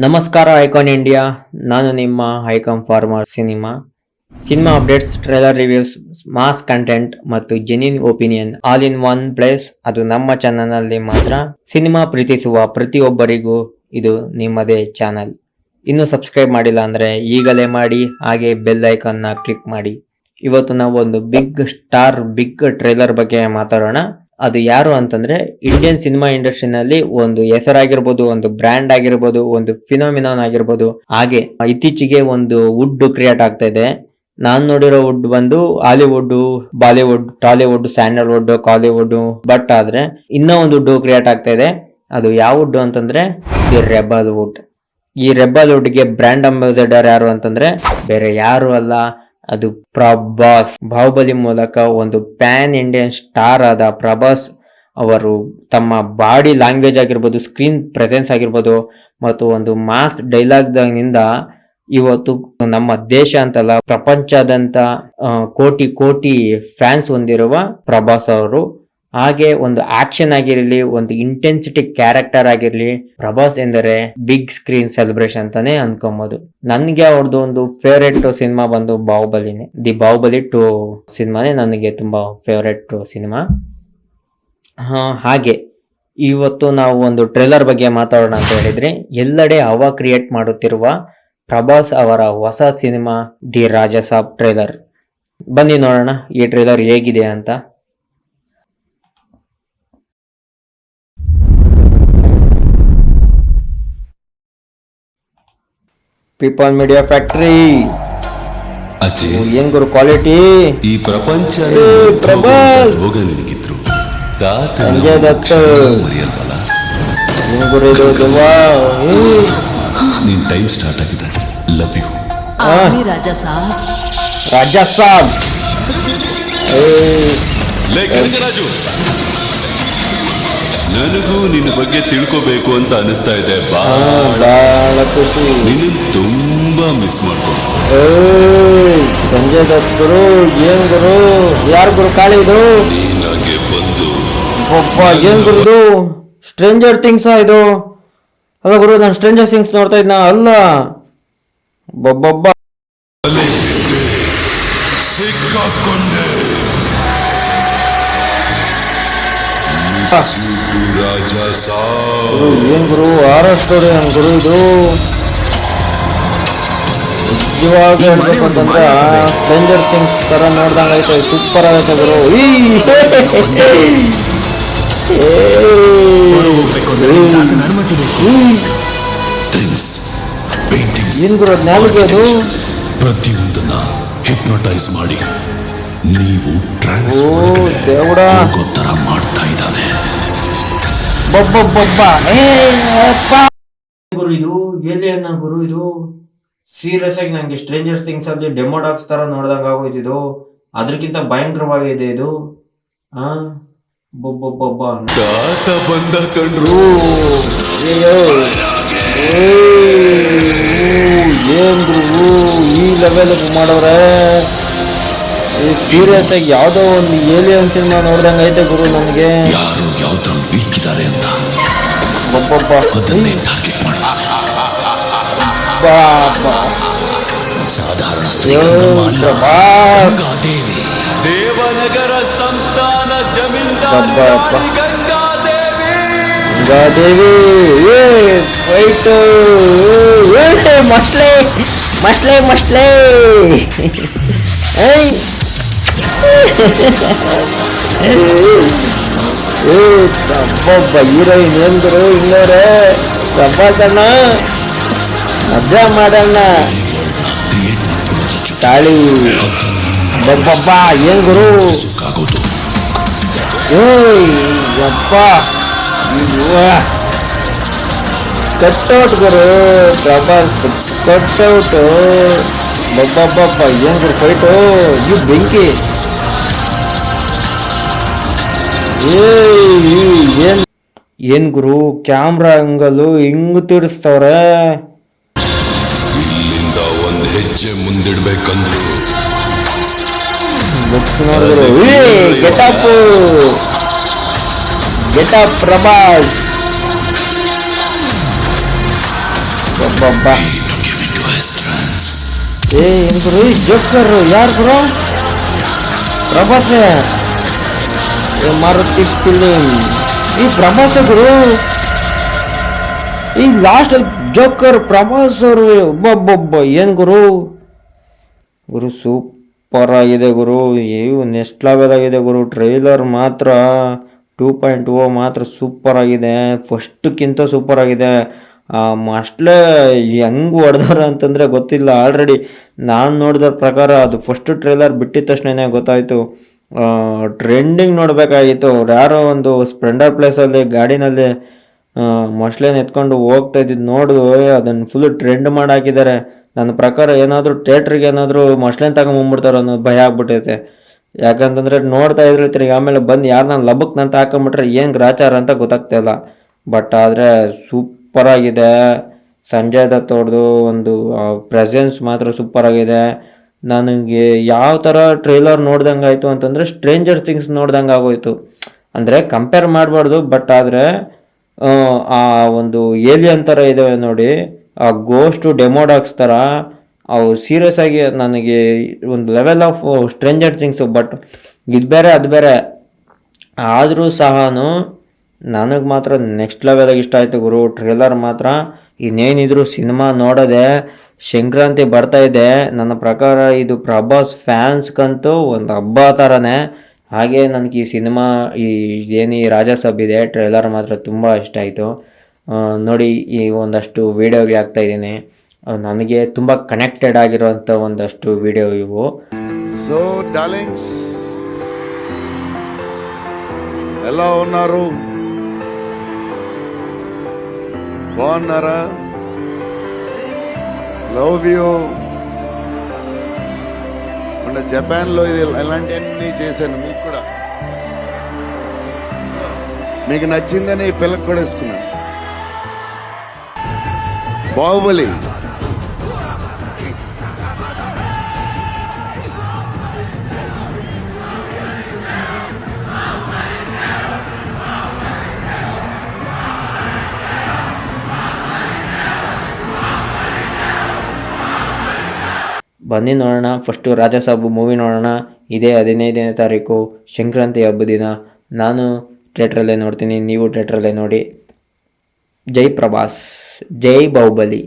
ನಮಸ್ಕಾರ icon India. ನಾನು ನಿಮ್ಮ icon for more cinema updates, trailer reviews, mass content ಮತ್ತು genuine opinion all in one place. ಅದು ನಮ್ಮ ಚಾನಲ್ ನಲ್ಲಿ ಮಾತ್ರ. ಸಿನಿಮಾ ಪ್ರೀತಿಸುವ ಪ್ರತಿಯೊಬ್ಬರಿಗೂ ಇದು ನಿಮ್ಮದೇ ಚಾನಲ್. ಇನ್ನು ಸಬ್ಸ್ಕ್ರೈಬ್ ಮಾಡಿಲ್ಲ ಅಂದ್ರೆ ಈಗಲೇ ಮಾಡಿ, ಹಾಗೆ ಬೆಲ್ ಐಕಾನ್ ನ ಕ್ಲಿಕ್ ಮಾಡಿ. ಇವತ್ತು ನಾವು ಒಂದು ಬಿಗ್ ಟ್ರೇಲರ್ ಬಗ್ಗೆ ಮಾತಾಡೋಣ. ಅದು ಯಾರು ಅಂತಂದ್ರೆ ಇಂಡಿಯನ್ ಸಿನಿಮಾ ಇಂಡಸ್ಟ್ರಿನಲ್ಲಿ ಒಂದು ಹೆಸರಾಗಿರ್ಬೋದು, ಒಂದು ಬ್ರ್ಯಾಂಡ್ ಆಗಿರ್ಬೋದು, ಒಂದು ಫಿನಾಮಿನಾನ್ ಆಗಿರ್ಬೋದು. ಹಾಗೆ ಇತ್ತೀಚೆಗೆ ಒಂದು ವುಡ್ ಕ್ರಿಯೇಟ್ ಆಗ್ತಾ ಇದೆ. ನಾನ್ ನೋಡಿರೋ ವುಡ್ ಬಂದು Hollywood, Bollywood, Tollywood, Sandalwood, Kollywood. But ಆದ್ರೆ ಇನ್ನೂ ಒಂದು ವುಡ್ ಕ್ರಿಯೇಟ್ ಆಗ್ತಾ ಇದೆ. ಅದು ಯಾವ ವುಡ್ ಅಂತಂದ್ರೆ ದಿ ರೆಬಲ್ ವುಡ್. ಈ ರೆಬಲ್ ವುಡ್ ಗೆ ಬ್ರ್ಯಾಂಡ್ ಅಂಬಾಸಿಡರ್ ಯಾರು ಅಂತಂದ್ರೆ ಬೇರೆ ಯಾರು ಅಲ್ಲ, ಅದು ಪ್ರಭಾಸ್. ಬಾಹುಬಲಿ ಮೂಲಕ ಒಂದು ಪ್ಯಾನ್ ಇಂಡಿಯನ್ ಸ್ಟಾರ್ ಆದ ಪ್ರಭಾಸ್ ಅವರು ತಮ್ಮ ಬಾಡಿ ಲ್ಯಾಂಗ್ವೇಜ್ ಆಗಿರ್ಬೋದು, ಸ್ಕ್ರೀನ್ ಪ್ರೆಸೆನ್ಸ್ ಆಗಿರ್ಬೋದು ಮತ್ತು ಒಂದು ಮಾಸ್ ಡೈಲಾಗ್ನಿಂದ ಇವತ್ತು ನಮ್ಮ ದೇಶ ಅಂತಲ್ಲ ಪ್ರಪಂಚದಂತ ಕೋಟಿ ಕೋಟಿ ಫ್ಯಾನ್ಸ್ ಹೊಂದಿರುವ ಪ್ರಭಾಸ್ ಅವರು. ಹಾಗೆ ಒಂದು ಆಕ್ಷನ್ ಆಗಿರಲಿ, ಒಂದು ಇಂಟೆನ್ಸಿಟಿ ಕ್ಯಾರೆಕ್ಟರ್ ಆಗಿರ್ಲಿ, ಪ್ರಭಾಸ್ ಎಂದರೆ ಬಿಗ್ ಸ್ಕ್ರೀನ್ ಸೆಲೆಬ್ರೇಷನ್ ಅಂತಾನೆ ಅನ್ಕೊಬಹುದು. ನನ್ಗೆ ಅವ್ರದ್ದು ಒಂದು ಫೇವ್ರೆಟ್ ಸಿನಿಮಾ ಬಂದು ಬಾಹುಬಲಿನೇ. ದಿ ಬಾಹುಬಲಿ 2 ಸಿನಿಮಾನೇ ನನಗೆ ತುಂಬಾ ಫೇವ್ರೆಟ್ ಸಿನಿಮಾ. ಹಾಗೆ ಇವತ್ತು ನಾವು ಒಂದು ಟ್ರೇಲರ್ ಬಗ್ಗೆ ಮಾತಾಡೋಣ ಅಂತ ಹೇಳಿದ್ರೆ, ಎಲ್ಲೆಡೆ ಹವಾ ಕ್ರಿಯೇಟ್ ಮಾಡುತ್ತಿರುವ ಪ್ರಭಾಸ್ ಅವರ ಹೊಸ ಸಿನಿಮಾ ದಿ ರಾಜಾಸಾಬ್ ಟ್ರೇಲರ್. ಬನ್ನಿ ನೋಡೋಣ ಈ ಟ್ರೇಲರ್ ಹೇಗಿದೆ ಅಂತ. ಪೀಪಲ್ ಮೀಡಿಯಾ ಫ್ಯಾಕ್ಟರಿ ಏನ್ ಗುರು ಕ್ವಾಲಿಟಿ. ಈ ಪ್ರಪಂಚ ರೋಗ ನಿನಗಿದ್ರು ಸಂಜಯ್ ದತ್ತ ಏನ್ ಗುರು ಇದು ದೆವ್ವ. ನಿನ್ ಟೈಮ್ ಸ್ಟಾರ್ಟ್ ಆಗಿದೆ. Love you Raja Saab. ರಾಜು, ನನಗೂ ನಿನ್ನ ಬಗ್ಗೆ ತಿಳ್ಕೋಬೇಕು ಅಂತ ಅನಿಸ್ತಾ ಇದೆ. ಬಹಳ ಖುಷಿ. ನಿನ್ನ ತುಂಬಾ ಮಿಸ್ ಮಾಡ್ಕೊಂಡು. ಸಂಜಯ್ ದತ್ ಗುರು ಏನ್ ಗುರು, ಯಾರು ಗುರು ಕಾಳಿ ಇದು? ನೀನಾಗೆ ಬಂದು ಒಬ್ಬ ಏನ್ ಗುರು ಇದು? ಸ್ಟ್ರೇಂಜರ್ ಥಿಂಗ್ಸ್ ಇದು? ಅಲ್ಲ ಗುರು, ನಾನು ಸ್ಟ್ರೇಂಜರ್ ಥಿಂಗ್ಸ್ ನೋಡ್ತಾ ಇದ್ನ ಅಲ್ಲ. ಬೊಬ್ಬೊಬ್ಬ ಸಿಕ್ಕಾಕೊಂಡೆ. ರಾಜಾ ಸಾಬ್ ಏನ್ ಗುರು ಹಾರರ್ ಸ್ಟೋರಿ ನನ್ ಗುರು ಇದು. ನಿಜವಾಗಿ ಹೇಳ್ಬೇಕು ಅಂತಂದ್ರೆ ಸ್ಟ್ರೇಂಜರ್ ಥಿಂಗ್ಸ್ ತರ ನೋಡ್ದಂಗ ಐತೆ. ಸೂಪರ್ ಆಗೈತೆ ಗುರು. ಏನ್ ಗುರು ನಾಲ್ಗೆ ಅದು? ಪ್ರತಿಯೊಂದನ್ನ ಹಿಪ್ನೋಟೈಸ್ ಮಾಡಿ ನೀವು ದೇವಡ ತರ ಮಾಡ್ತಾ ಇದ್ದಾನೆ. ಗುರು ಇದು ಏಲಿಯನ್ ಗುರು ಇದು. ಸೀರಿಯಸ್ ಆಗಿ ನಂಗೆ ಸ್ಟ್ರೇಂಜರ್ ಥಿಂಗ್ಸ್ ಅಲ್ಲಿ ಡೆಮೋಡಾಕ್ಸ್ ತರ ನೋಡ್ದಂಗ ಆಗೋಯ್ತಿದು. ಅದ್ರಕ್ಕಿಂತ ಭಯಂಕರವಾಗಿದೆ ಇದು. ಬೊಬ್ಬೊಬ್ಬೊಬ್ಬ ತಾತ ಬಂದ ಕಂಡ್ರು. ಏನ್ ಗುರು ಈ ಲೆವೆಲ್ ಮಾಡೋರೆ. ಸೀರಿಯಸ್ ಆಗಿ ಯಾವ್ದೋ ಒಂದು ಏಲಿಯನ್ ಸಿನಿಮಾ ನೋಡ್ದಂಗ ಐತೆ ಗುರು ನನಗೆ. ಯಾರು ಯಾವ್ದ್ರಲ್ಲಿ ವೀಕ್ ಇದ್ದಾರೆ ಅಂತ ಅದನ್ನೇ ಟಾರ್ಗೆಟ್ ಮಾಡಿ ಸಾಧಾರಣ ಗಂಗಾದೇವಿ, ದೇವನಗರ ಸಂಸ್ಥಾನ ಜಮೀನ್ದಾರ್ ಗಂಗಾದೇವಿ ಫೈಟ್ ಮಸ್ಲೆ ಮಸ್ಲೆ ಮಸ್ಲೆ. ಒಬ್ಬ ಹೀರೋಯಿನ್ ಏನ್ ಗುರು ಇನ್ನೋರೆ. ಪ್ರಭಾಸಣ್ಣ ಮಜಾ ಮಾಡೋಣ ತಾಳಿ. ಬಬ್ಬಬ್ಬ ಏನ್ ಗುರು. ಯಪ್ಪ ಕಟ್ಔಟ್ ಗುರು. ಪ್ರಭಾಸ್ ಕಟ್ಔಟ್. ಬಬ್ಬಬ್ಬ ಏನ್ ಗುರು ಫೈಟು. ಈ ಬೆಂಕಿ ಏನ್ ಗುರು ಕ್ಯಾಮ್ರಾ ಅಂಗಲು ಹಿಂಗ್ ತಿರ್ಸ್ತವ್ರೆ. ಇಲ್ಲಿಂದ ಒಂದ್ ಹೆಜ್ಜೆ ಮುಂದಿಡ್ಬೇಕಂದ್ರು ನೋಡಿದ್ರು ಗೆಟಪ್ ಪ್ರಭಾಸ್. ಅಬ್ಬಬ್ಬಾ. ಏನ್ ಗುರು ಜೋಕರ್ ಯಾರು ಗುರು? ಪ್ರಭಾಸೆ ಮಾರುತಿ ಫಿಲಿಂ. ಈ ಪ್ರಭಾಸ ಗುರು, ಈ ಲಾಸ್ಟ್ ಜೋಕರ್ ಪ್ರಭಾಸ್ ಅವರು. ಒಬ್ಬೊಬ್ಬೊಬ್ಬ ಏನ್ ಗುರು ಗುರು ಸೂಪರ್ ಆಗಿದೆ ಗುರು. ನೆಕ್ಸ್ಟ್ ಲೆವೆಲ್ ಆಗಿದೆ ಗುರು. ಟ್ರೈಲರ್ ಮಾತ್ರ 2.0 ಮಾತ್ರ ಸೂಪರ್ ಆಗಿದೆ. ಫಸ್ಟ್ಕ್ಕಿಂತ ಸೂಪರ್ ಆಗಿದೆ. ಅಷ್ಟೇ ಹೆಂಗ್ ಹೊಡೆದಾರ ಅಂತಂದರೆ ಗೊತ್ತಿಲ್ಲ. ಆಲ್ರೆಡಿ ನಾನು ನೋಡಿದ ಪ್ರಕಾರ ಅದು ಫಸ್ಟ್ ಟ್ರೈಲರ್ ಬಿಟ್ಟಿದ ತಕ್ಷಣನೇ ಗೊತ್ತಾಯಿತು. ಟ್ರೆಂಡಿಂಗ್ ನೋಡಬೇಕಾಗಿತ್ತು. ಅವ್ರು ಯಾರೋ ಒಂದು ಸ್ಪ್ಲೆಂಡರ್ ಪ್ಲೇಸಲ್ಲಿ ಗಾಡಿನಲ್ಲಿ ಮೊಸ್ಲೆನ್ ಎತ್ಕೊಂಡು ಹೋಗ್ತಾ ಇದ್ದಿದ್ದು ನೋಡಿದ್ವಿ. ಅದನ್ನು ಫುಲ್ ಟ್ರೆಂಡ್ ಮಾಡಿ ಹಾಕಿದ್ದಾರೆ. ನನ್ನ ಪ್ರಕಾರ ಏನಾದರೂ ಥಿಯೇಟ್ರಿಗೆ ಏನಾದರೂ ಮೊಸ್ಲೆನ್ ತಗೊಂಬಂದ್ಬಿಡ್ತಾರೋ ಅನ್ನೋದು ಭಯ ಆಗ್ಬಿಟ್ಟೈತೆ. ಯಾಕಂತಂದರೆ ನೋಡ್ತಾ ಇದ್ರಿ ಆಮೇಲೆ ಬಂದು ಯಾರನ್ನ ಲಬಕ್ನಂತ ಹಾಕೊಂಬಿಟ್ರೆ ಏನು ಗ್ರಾಚಾರ ಅಂತ ಗೊತ್ತಾಗ್ತಾಯಿಲ್ಲ. ಬಟ್ ಆದರೆ ಸೂಪರ್ ಆಗಿದೆ. ಸಂಜಯ್ ದತ್ ಅವ್ರದ್ದು ಒಂದು ಪ್ರೆಸೆನ್ಸ್ ಮಾತ್ರ ಸೂಪರ್ ಆಗಿದೆ. ನನಗೆ ಯಾವ ಥರ ಟ್ರೈಲರ್ ನೋಡ್ದಂಗೆ ಆಯಿತು ಅಂತಂದರೆ ಸ್ಟ್ರೇಂಜರ್ ಥಿಂಗ್ಸ್ ನೋಡ್ದಂಗೆ ಆಗೋಯ್ತು. ಅಂದರೆ ಕಂಪೇರ್ ಮಾಡಬಾರ್ದು, ಬಟ್ ಆದರೆ ಆ ಒಂದು ಏಲಿಯನ್ ಥರ ಇದ್ದಾವೆ ನೋಡಿ, ಆ ಗೋಸ್ಟು ಡೆಮೋಡಾಕ್ಸ್ ಥರ ಅವು ಸೀರಿಯಸ್ ಆಗಿ ನನಗೆ ಒಂದು level of stranger things. But ಇದು ಬೇರೆ ಅದು ಬೇರೆ ಆದರೂ ಸಹ ನನಗೆ ಮಾತ್ರ ನೆಕ್ಸ್ಟ್ ಲೆವೆಲಾಗಿ ಇಷ್ಟ ಆಯಿತು ಗುರು. ಟ್ರೇಲರ್ ಮಾತ್ರ ಇನ್ನೇನಿದ್ರು ಸಿನಿಮಾ ನೋಡೋದೆ. ಸಂಕ್ರಾಂತಿ ಬರ್ತಾ ಇದೆ. ನನ್ನ ಪ್ರಕಾರ ಇದು ಪ್ರಭಾಸ್ ಫ್ಯಾನ್ಸ್ಗಂತೂ ಒಂದು ಹಬ್ಬ ಥರನೇ. ಹಾಗೆ ನನಗೆ ಈ ಸಿನಿಮಾ ಈ ರಾಜಸಬ್ ಇದೆ ಟ್ರೇಲರ್ ಮಾತ್ರ ತುಂಬ ಇಷ್ಟ ಆಯಿತು. ನೋಡಿ ಈ ಒಂದಷ್ಟು ವೀಡಿಯೋಗೆ ಹಾಕ್ತಾಯಿದ್ದೀನಿ. ನನಗೆ ತುಂಬ ಕನೆಕ್ಟೆಡ್ ಆಗಿರೋಂಥ ಒಂದಷ್ಟು ವೀಡಿಯೋ ಇವು. సో డార్లింగ్స్ ఎలా ఉన్నారు? బాగున్నారా? Love you. మొన్న జపాన్లో ఇది ఇలాంటివన్నీ చేశాను. మీకు కూడా మీకు నచ్చిందని ఈ పిల్లకి కూడా వేసుకున్నాను. బాహుబలి ಬನ್ನಿ ನೋಡೋಣ. ಫಸ್ಟು ರಾಜಸಾಬು ಮೂವಿ ನೋಡೋಣ. ಇದೇ 15ನೇ ತಾರೀಕು ಸಂಕ್ರಾಂತಿ ಹಬ್ಬದ ದಿನ. ನಾನು ಥಿಯೇಟ್ರಲ್ಲೇ ನೋಡ್ತೀನಿ, ನೀವು ಥಿಯೇಟ್ರಲ್ಲೇ ನೋಡಿ. ಜೈ ಪ್ರಭಾಸ್, ಜೈ ಬಾಹುಬಲಿ.